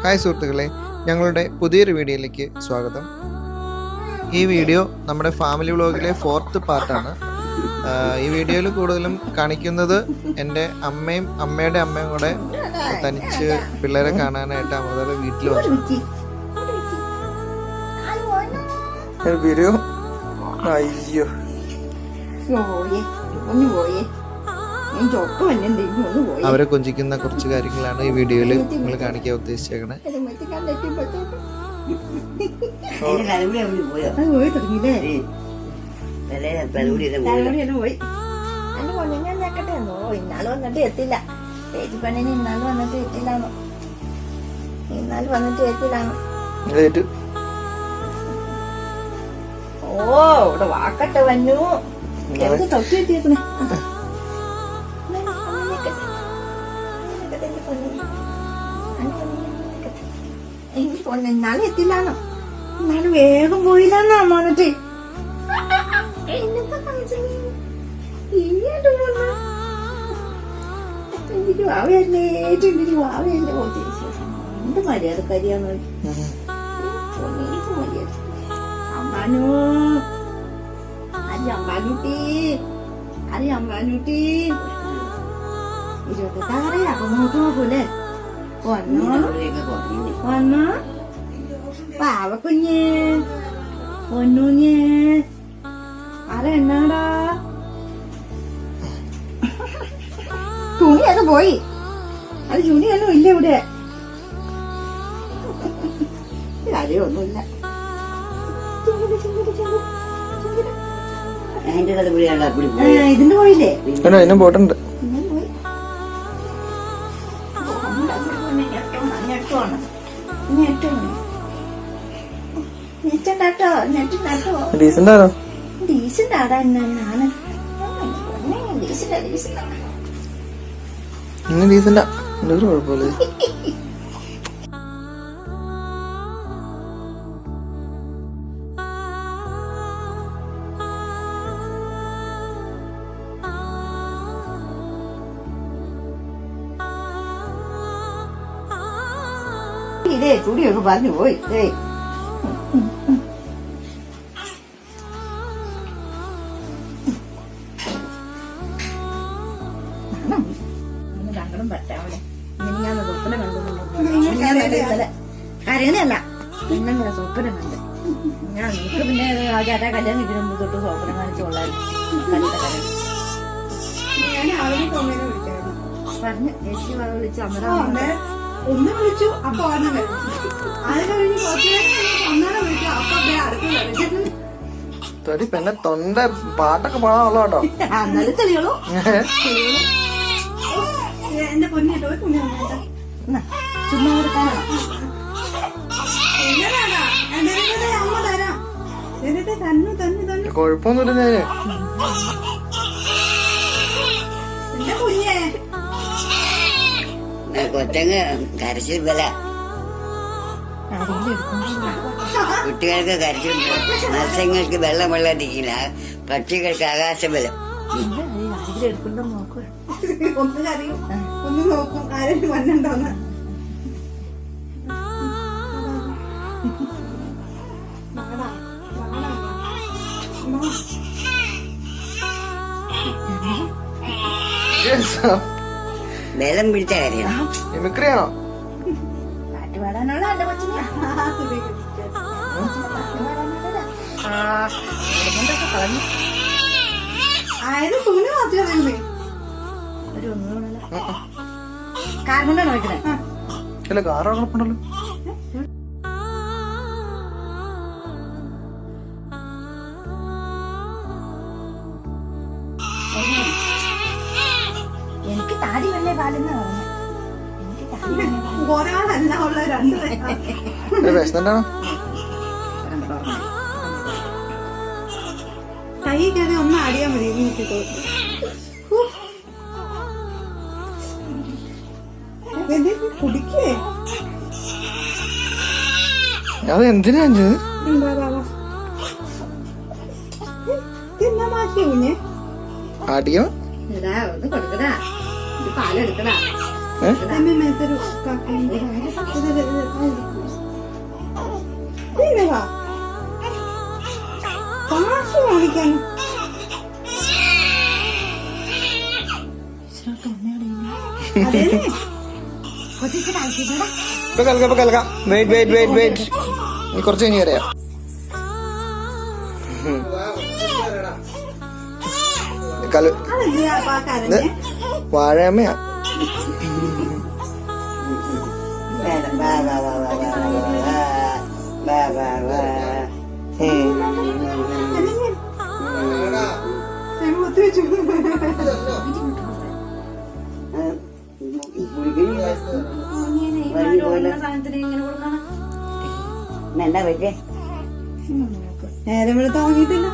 Hi സുഹൃത്തുക്കളെ, ഞങ്ങളുടെ പുതിയൊരു വീഡിയോയിലേക്ക് സ്വാഗതം. ഈ വീഡിയോ നമ്മുടെ ഫാമിലി വ്ളോഗിലെ 4th പാർട്ടാണ്. ഈ വീഡിയോയിൽ കൂടുതലും കാണിക്കുന്നത് എൻ്റെ അമ്മയും അമ്മയുടെ അമ്മയും കൂടെ തനിച്ച് പിള്ളേരെ കാണാനായിട്ട് അമൃതയുടെ വീട്ടിൽ വന്നു. വീഡിയോ അയ്യോ അവരെ കൊഞ്ചിക്കുന്ന കുറച്ച് കാര്യങ്ങളാണ് ഈ വീഡിയോയിൽ നിങ്ങൾ കാണിക്കാൻ ഉദ്ദേശിച്ചേക്കണേ. ഇന്നാള് വന്നിട്ട് എത്തില്ല. ചേച്ചിപ്പണ്ണിന് ഇന്നാള് വന്നിട്ട് എത്തില്ലാന്നോ? ഇന്നാള് വന്നിട്ട് എത്തില്ലാന്നോ? ഓ ഇവിടെ വാക്കട്ടെ വന്നു. തൊട്ടി എത്തിയേക്കണേ. ഇന്നാളെ എത്തില്ലാന്നോ? ഇന്നാള് വേഗം പോയില്ലാന്നോ മോനത്തെ? എനിക്ക് വാവയല്ലേ എന്ത് മര്യാദക്കാരിയാന്ന് മര്യാദ. അമ്മാനു അമ്പാനൂട്ടി 28 അപ്പൊ നോക്കൂലേ? വന്നോ പാവക്കുഞ്ഞ് പൊന്നൂഞ്ഞ് ആരെണ്ണാടാ? തുണിയൊക്കെ പോയി. അത് തുണിയൊന്നും ഇല്ല ഇവിടെ. കാര്യമൊന്നുമില്ല. ഇതിന്റെ പോയില്ലേ? പോട്ടുണ്ട്. ഡീസന്റ് ആടാ ഞാന്. ഡീസന്റാ ഒരു കുഴപ്പമില്ല. ഇതേ ചുടിയൊക്കെ പറഞ്ഞു പോയി. രണ്ടും പറ്റാവലെ ഞാൻ സ്വപ്നം കണ്ടു. കരയണല്ല പിന്നെ സ്വപ്നം കണ്ട് ഞാൻ. നിനക്ക് പിന്നെ ചേട്ടാ കല്യാണം ഇതിനു മുമ്പ് തൊട്ട് സ്വപ്നം കാണിച്ചു കൊള്ളായിരുന്നു. പറഞ്ഞു ചേച്ചി വിളിച്ച് അന്നേരം ഒന്ന് വിളിച്ചു. അപ്പൊ അത് കഴിഞ്ഞ് ഒന്നാനെ വിളിച്ചു. അപ്പൊ പിന്നെ തൊണ്ട പാട്ടൊക്കെ പാടാനുള്ള കേട്ടോ. എന്നാലും തെളിയുള്ളൂ. എന്റെ പൊന്നിട്ടോ ചുമ്മാ കൊടുക്കാനാണോ? അമ്മ തരാം. എന്നിട്ട് തന്നെ കൊഴപ്പൊന്നുമില്ല. എന്റെ കുഞ്ഞേ കൊച്ചങ്ങ് കരച്ചിൽ ബല. കുട്ടികൾക്ക് കരച്ചിൽ, മത്സ്യങ്ങൾക്ക് വെള്ളം വെള്ളത്തിക്കില്ല, പക്ഷികൾക്ക് ആകാശബലം. ഒന്ന് കറിയും ഒന്ന് നോക്കും ആരും മണ്ണുണ്ടോന്ന്. ബലം പിടിച്ച കാര്യമാണ്. മിമിക്രിയാണോ? പാട്ടുപാടാനുള്ള എന്റെ കൊച്ചിനെ കളഞ്ഞു. ആയത് തുണി മാത്രമേ ഒരു ഒന്നുകൂടെ കാർ കൊണ്ടാണ് വയ്ക്കണേ. അല്ല കാറ് കുഴപ്പമുണ്ടല്ലോ. എനിക്ക് താടി വല്ലേ പാലെന്നാ പറഞ്ഞു. ഒരാളല്ല ഉള്ള രണ്ട് വിശന്നാണോ? കൈ കയറി ഒന്ന് ആടിയാ മതി. കുടിക്കേ അത് എന്തിനാ കുഞ്ഞെ ആടിയോ? ഒന്ന് കൊടുക്കടാ, പാലെടുക്കടാ. ഇപ്പൊ കലക്കാം വെയിറ്റ് കുറച്ച് കഴിഞ്ഞ് അറിയാം. വാഴയമ്മയാ. എന്താ പറ്റേ? നേരം ഇവിടെ തോന്നിയിട്ടില്ല.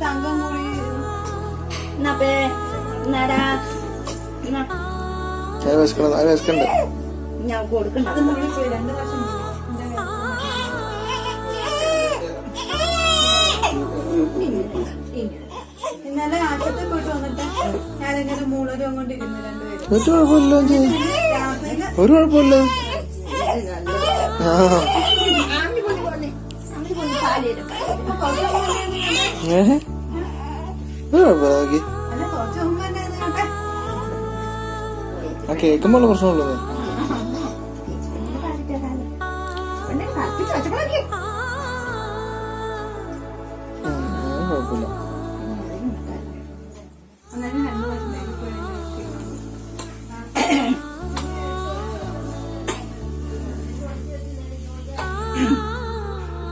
തങ്കം കൂടി ഞാൻ കൊടുക്കണ്ട. അത് മുകളിൽ പോയി 2 വർഷം ഇന്നലെ ആശുപത്രി പോയിട്ട് വന്നിട്ട് ഞാനിങ്ങനെ മൂളരും കൊണ്ടിരുന്നു 2 പേരും. ഒരു കുഴപ്പമില്ല. അല്ല കുറച്ച് മുമ്പ് തന്നെ കേട്ടെ. ആ കേൾക്കുമ്പോൾ പ്രശ്നമുള്ളത്. കുഴപ്പമില്ല. അന്നേരം 2 വർഷം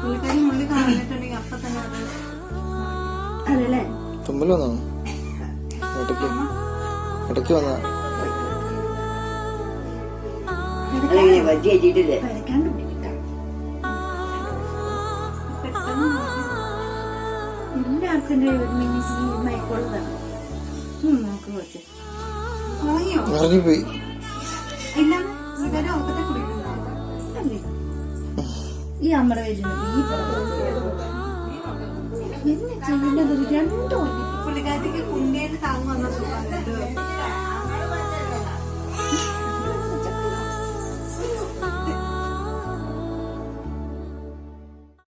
പുള്ളിക്കാരി മുള്ളി കളഞ്ഞിട്ടുണ്ടെങ്കിൽ അപ്പൊ തന്നെ അത് അതല്ലേ തുമ്മൽ വന്നാണോ? ഇടയ്ക്ക് വന്നാ അല്ലെങ്ങനെ പറ്റി വെച്ചിട്ടില്ലേ? എല്ലാവർക്കും മയക്കുള്ളതാണ്. നോക്ക് കുറച്ച് ഉറങ്ങിയോ? ഇറങ്ങിപ്പോയി. ഇല്ല ഇവരെ ഉറക്കത്തെ കുടിക്കുന്നു. ഈ അമ്മടെ വരുന്നത് ഈ എന്നെ ചെയ്യേണ്ടത് 2 പുള്ളിക്കാരിക്ക് കുണ്ടിയിൽ താങ്ങുന്ന സുഖം